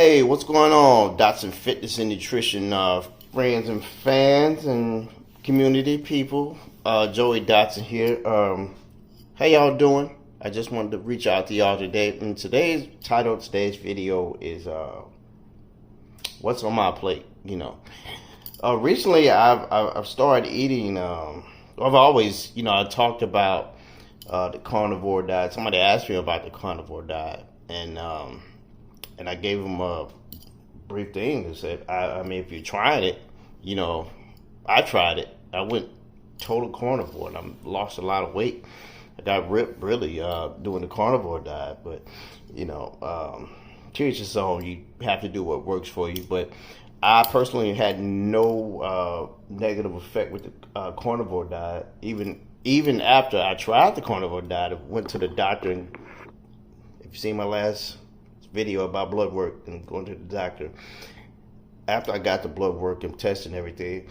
Hey, what's going on, Dotson Fitness and Nutrition friends and fans and community people? Joey Dotson here. How y'all doing? I just wanted to reach out to y'all today. And today's title of today's video is what's on my plate. Recently I've started eating. I've always, I talked about the carnivore diet. Somebody asked me about the carnivore diet, and I gave them a brief thing and said, I mean, if you're trying it, I tried it. I went total carnivore and I lost a lot of weight. I got ripped really doing the carnivore diet, but to each his own. You have to do what works for you. But I personally had no negative effect with the carnivore diet. Even after I tried the carnivore diet, I went to the doctor, and if you've seen my last video about blood work and going to the doctor, after I got the blood work and testing everything,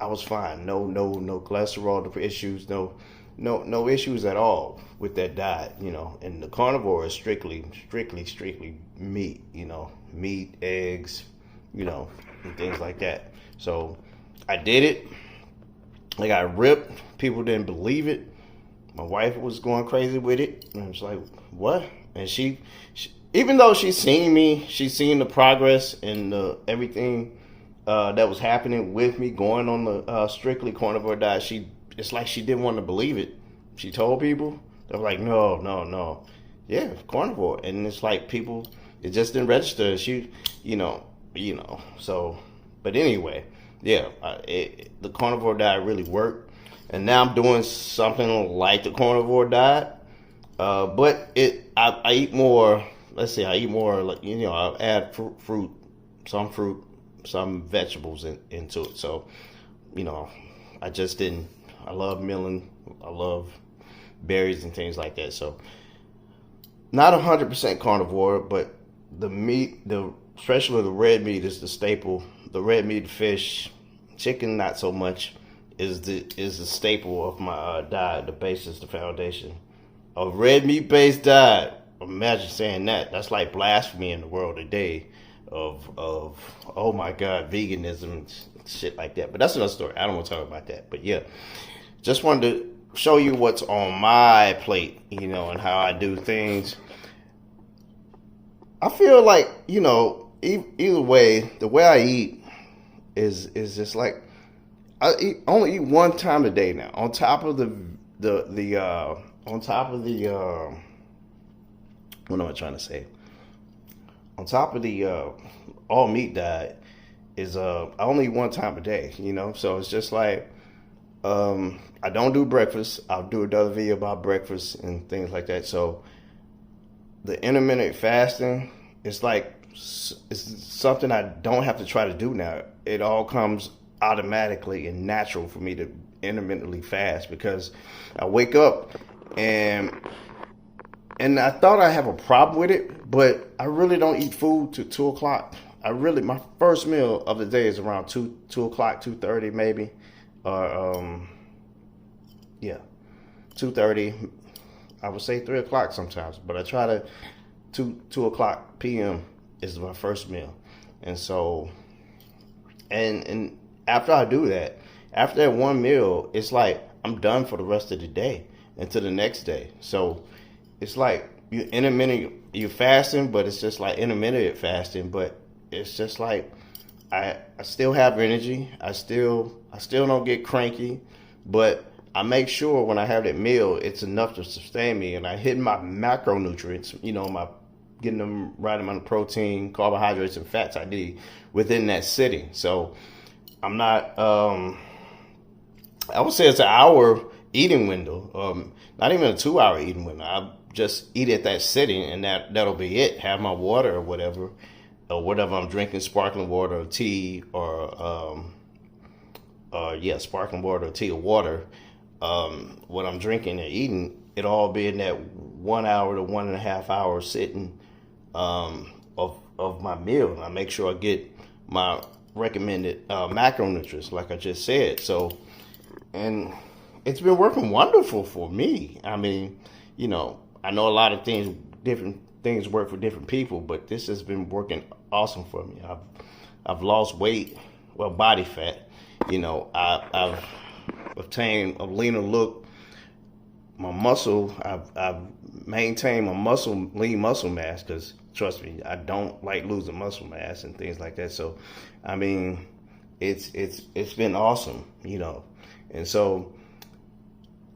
I was fine. No cholesterol issues, no issues at all with that diet, And the carnivore is strictly meat, meat, eggs, and things like that. So I did it. I got ripped. People didn't believe it. My wife was going crazy with it. And I was like, what? And she even though she's seen the progress and everything that was happening with me going on the strictly carnivore diet, it's like she didn't want to believe it. She told people. They were like, no. Yeah, carnivore. And it's like people, it just didn't register. So, but anyway, yeah, the carnivore diet really worked. And now I'm doing something like the carnivore diet. But I eat more. Let's see, I eat more, I add fruit, some vegetables into it. So, I love milling, I love berries and things like that. So, not 100% carnivore, but the meat, especially the red meat is the staple. The red meat, fish, chicken, not so much, is the staple of my diet, the basis, the foundation. A red meat based diet. Imagine saying that. That's like blasphemy in the world today of oh my God, veganism and shit like that. But that's another story. I don't want to talk about that. But yeah, just wanted to show you what's on my plate, and how I do things. I feel like, either way, the way I eat is just like only eat one time a day now. On top of what am I trying to say? On top of the all meat diet is I only eat one time a day, So it's just like I don't do breakfast. I'll do another video about breakfast and things like that. So the intermittent fasting, it's something I don't have to try to do now. It all comes automatically and natural for me to intermittently fast, because I wake up and I thought I have a problem with it, but I really don't eat food till 2 o'clock. My first meal of the day is around 2 o'clock, 2:30 maybe, or 2:30. I would say 3 o'clock sometimes, but I try to 2 o'clock p.m. is my first meal, and so and after I do that, after that one meal, it's like I'm done for the rest of the day until the next day. So it's like you're fasting, but it's just like intermittent fasting, but it's just like I still have energy. I still don't get cranky, but I make sure when I have that meal, it's enough to sustain me, and I hit my macronutrients, getting them right amount of protein, carbohydrates, and fats I need within that sitting. So I'm not, I would say it's an hour eating window, not even a 2-hour eating window. I just eat at that sitting, and that'll be it. Have my water or whatever I'm drinking, sparkling water or tea, or sparkling water or tea or water. What I'm drinking and eating, it all be in that 1 hour to 1.5 hour sitting of my meal. And I make sure I get my recommended macronutrients, like I just said. So, and it's been working wonderful for me. I mean, I know a lot of different things work for different people, but this has been working awesome for me. I've lost weight, well, body fat. You know, I've obtained a leaner look. My muscle, I've maintained my lean muscle mass, because trust me, I don't like losing muscle mass and things like that. So, I mean, it's been awesome, you know. And so,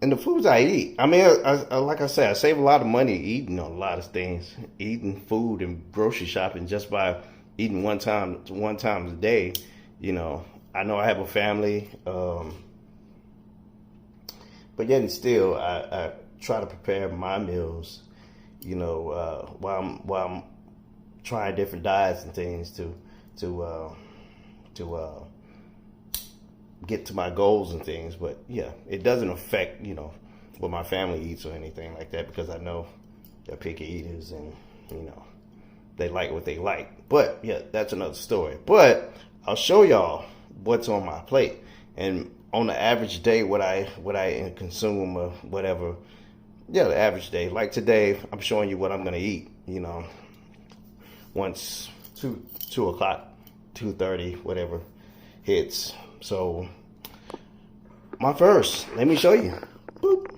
and the foods I eat, I mean, I like I said, I save a lot of money eating a lot of things, eating food and grocery shopping just by eating one time a day. You know, I know I have a family, but yet and still, I try to prepare my meals, you know, while I'm trying different diets and things to get to my goals and things. But yeah, it doesn't affect, you know, what my family eats or anything like that, because I know they're picky eaters and, you know, they like what they like. But yeah, that's another story. But I'll show y'all what's on my plate, and on the average day, what I consume or whatever. Yeah, the average day. Like today, I'm showing you what I'm gonna eat. You know, once 2 o'clock, 2:30, whatever hits. So my first, let me show you. Boop.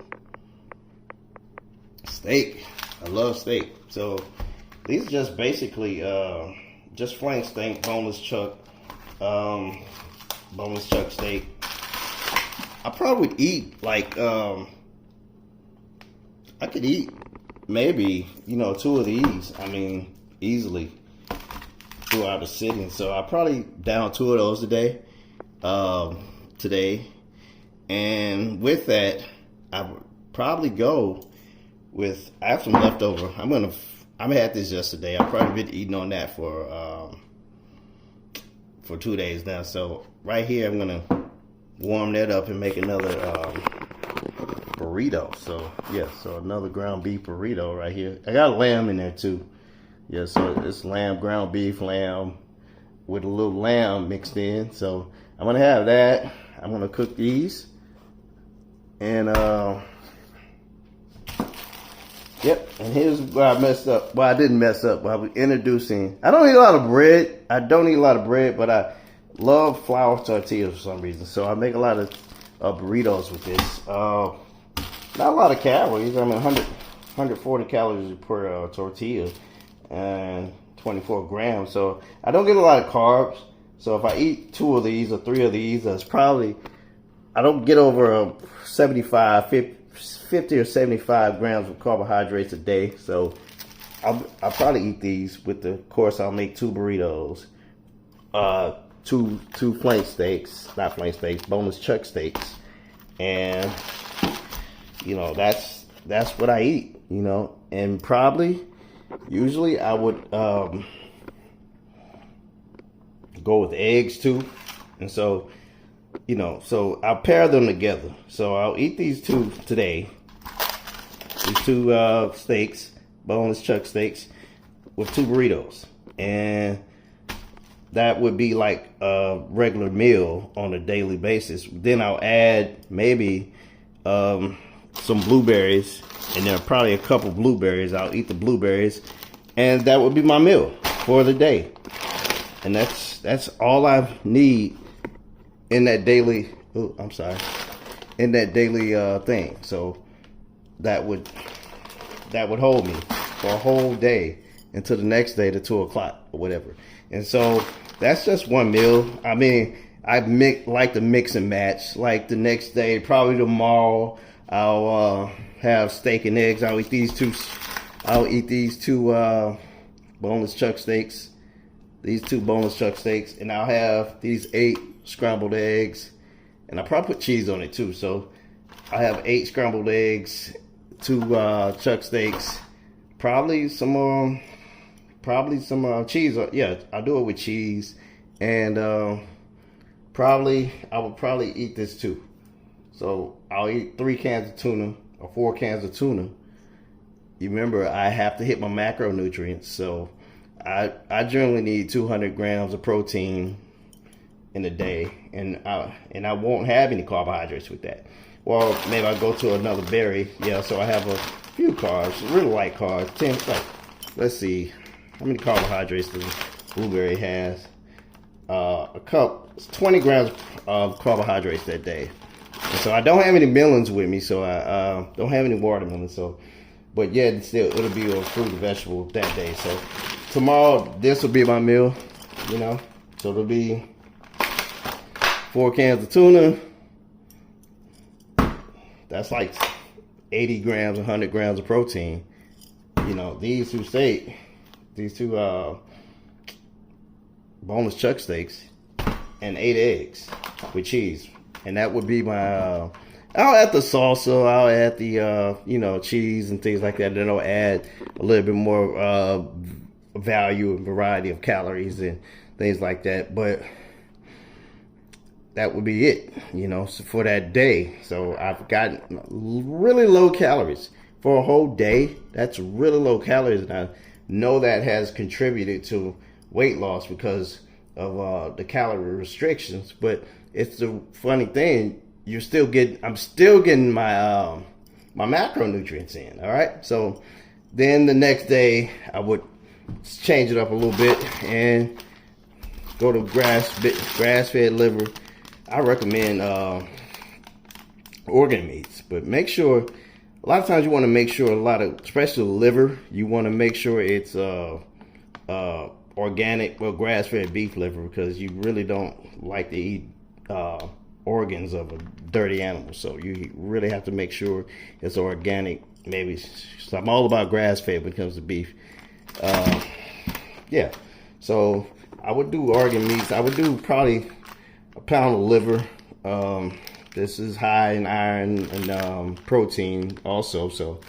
Steak. I love steak. So these are just basically just flank steak, boneless chuck steak. I probably would eat like I could eat maybe, you know, 2 of these. I mean, easily throughout the sitting. So I probably down 2 of those today. And with that, I would probably go with, I have some leftover. I had this yesterday. I've probably been eating on that for 2 days now. So right here, I'm gonna warm that up and make another burrito. So yeah, so another ground beef burrito right here. I got lamb in there too. Yeah, so it's lamb, ground beef, lamb with a little lamb mixed in. So I'm gonna have that. I'm gonna cook these, and yep. And here's where I messed up. Well, I didn't mess up. But I was introducing. I don't eat a lot of bread. But I love flour tortillas for some reason. So I make a lot of burritos with this. Not a lot of calories. I mean, 140 calories per tortilla and 24 grams. So I don't get a lot of carbs. So if I eat 2 of these or 3 of these, that's probably, I don't get over 50 or 75 grams of carbohydrates a day. So I'll probably eat these with of course, I'll make 2 burritos, two flank steaks, not flank steaks, boneless chuck steaks. And, you know, that's what I eat, you know. And usually I would go with eggs too. And so, you know, so I'll pair them together. So I'll eat these 2 today. These 2 steaks, boneless chuck steaks, with 2 burritos. And that would be like a regular meal on a daily basis. Then I'll add maybe some blueberries, and there are probably a couple blueberries. I'll eat the blueberries, and that would be my meal for the day. And that's all I need in that daily. In that daily thing. So that would hold me for a whole day until the next day, to 2 o'clock or whatever. And so that's just one meal. I mean, I like to mix and match. Like the next day, probably tomorrow, I'll have steak and eggs. I'll eat these two boneless chuck steaks. These 2 boneless chuck steaks, and I'll have these 8 scrambled eggs, and I probably put cheese on it too. So I have 8 scrambled eggs, 2 chuck steaks, probably some cheese. Yeah, I'll do it with cheese, and I would probably eat this too. So I'll eat 3 cans of tuna or 4 cans of tuna. You remember, I have to hit my macronutrients, so I generally need 200 grams of protein in a day, and I won't have any carbohydrates with that. Well, maybe I'll go to another berry. Yeah, so I have a few carbs, really light carbs, let's see, how many carbohydrates does blueberry has? A cup, it's 20 grams of carbohydrates that day. And so I don't have any melons with me, so I don't have any watermelons. So, but yeah, still it'll be a fruit and vegetable that day. So tomorrow this will be my meal, you know. So it'll be 4 cans of tuna. That's like 80 grams, 100 grams of protein. You know, these two boneless chuck steaks, and 8 eggs with cheese. And that would be my, I'll add the salsa, I'll add the, you know, cheese and things like that. Then I'll add a little bit more value and variety of calories and things like that. But that would be it, you know, for that day. So I've got really low calories for a whole day. That's really low calories, and I know that has contributed to weight loss because of the calorie restrictions. But it's the funny thing, I'm still getting my my macronutrients in. All right. So then the next day I would change it up a little bit and go to grass-fed liver. I recommend organ meats, but make sure, a lot of times you want to make sure especially liver, you want to make sure it's organic, well, grass-fed beef liver, because you really don't like to eat organs of a dirty animal. So you really have to make sure it's organic. Maybe, so I'm all about grass-fed when it comes to beef. Yeah, so I would do organ meats. I would do probably a pound of liver. This is high in iron and protein also. So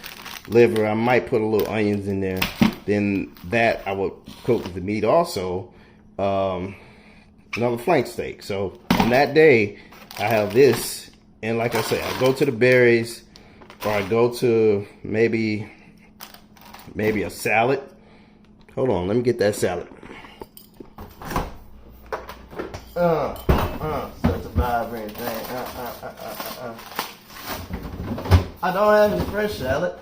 liver, I might put a little onions in there. Then that I would cook with the meat also. Another flank steak. So on that day, I have this, and like I said, I go to the berries, or I go to maybe a salad. Hold on, let me get that salad. Such a vibrant thing. I don't have any fresh salad.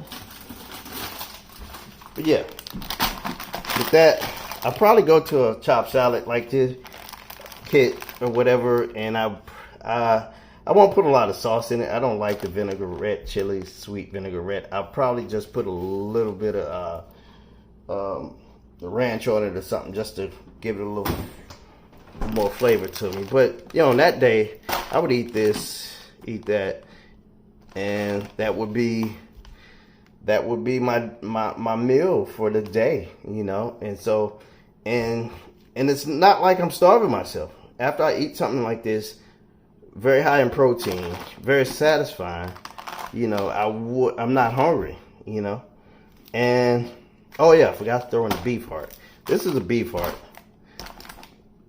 But yeah, with that, I'll probably go to a chopped salad like this kit or whatever, and I won't put a lot of sauce in it. I don't like the vinaigrette chili, sweet vinaigrette. I'll probably just put a little bit of ranch on it or something, just to give it a little more flavor to me. But you know, on that day, I would eat this, eat that, and that would be my meal for the day, you know. And so, and it's not like I'm starving myself. After I eat something like this, very high in protein, very satisfying, you know, I'm not hungry, you know. And oh yeah, I forgot to throw in the beef heart. This is a beef heart.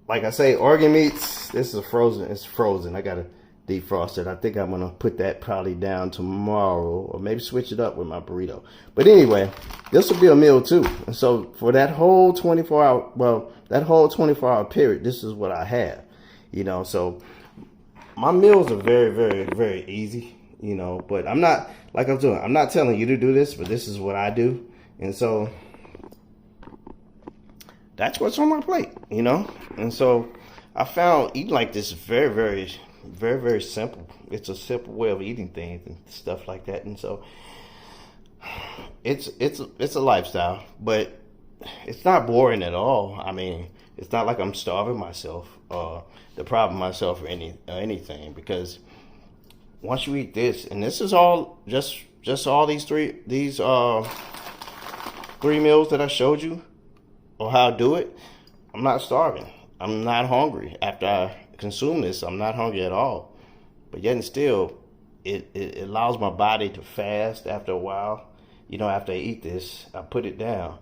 Like I say, organ meats, this is frozen. It's frozen. I gotta defrost it. I think I'm gonna put that probably down tomorrow, or maybe switch it up with my burrito. But anyway, this will be a meal too. And so for that whole 24-hour period, this is what I have, you know. So my meals are very, very, very easy, you know. But I'm not, like I'm not telling you to do this, but this is what I do. And so that's what's on my plate, you know. And so I found eating like this very, very, very, very simple. It's a simple way of eating things and stuff like that. And so it's a lifestyle, but it's not boring at all. I mean, it's not like I'm starving myself or depriving myself or anything, because once you eat this, and this is all just all these three meals that I showed you, or how I do it, I'm not starving. I'm not hungry. After I consume this, I'm not hungry at all. But yet and still, it allows my body to fast after a while. You know, after I eat this, I put it down.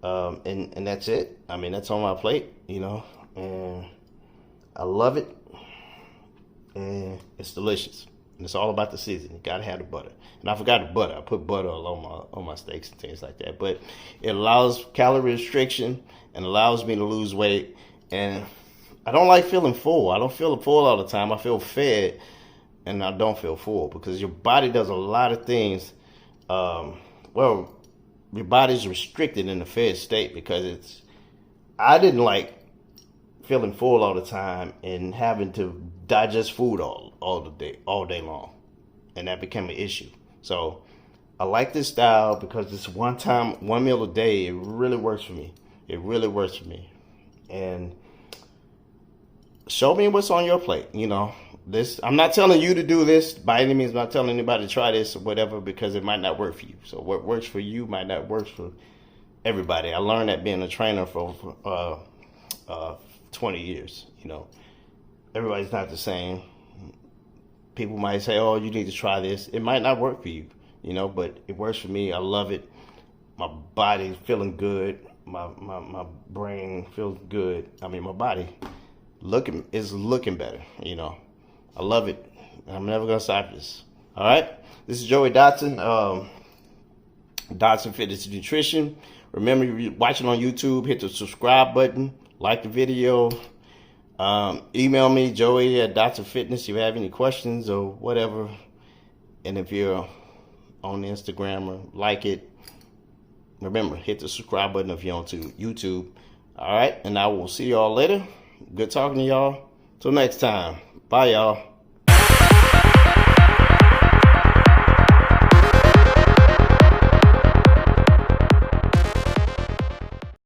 And that's it. I mean, that's on my plate, you know. And I love it. And it's delicious. And it's all about the seasoning. You gotta have the butter. And I forgot the butter. I put butter all on my steaks and things like that. But it allows calorie restriction and allows me to lose weight. And I don't like feeling full. I don't feel full all the time. I feel fed, and I don't feel full, because your body does a lot of things. Well, your body's restricted in a fed state because I didn't like feeling full all the time and having to digest food all day long, and that became an issue. So I like this style because it's one meal a day. It really works for me. It really works for me. And show me what's on your plate. This, I'm not telling you to do this by any means. I'm not telling anybody to try this or whatever, because it might not work for you. So what works for you might not work for everybody. I learned that being a trainer for 20 years. Everybody's not the same. People might say, "Oh, you need to try this." It might not work for you, but it works for me. I love it. My body's feeling good. My brain feels good. I mean, my body is looking better. I love it. I'm never gonna stop this. All right. This is Joey Dotson, Dotson Fitness and Nutrition. Remember, you're watching on YouTube. Hit the subscribe button. Like the video. Email me, Joey at Dotson Fitness, if you have any questions or whatever. And if you're on Instagram or like it, remember, hit the subscribe button if you're on YouTube. All right, and I will see y'all later. Good talking to y'all. Till next time. Bye, y'all.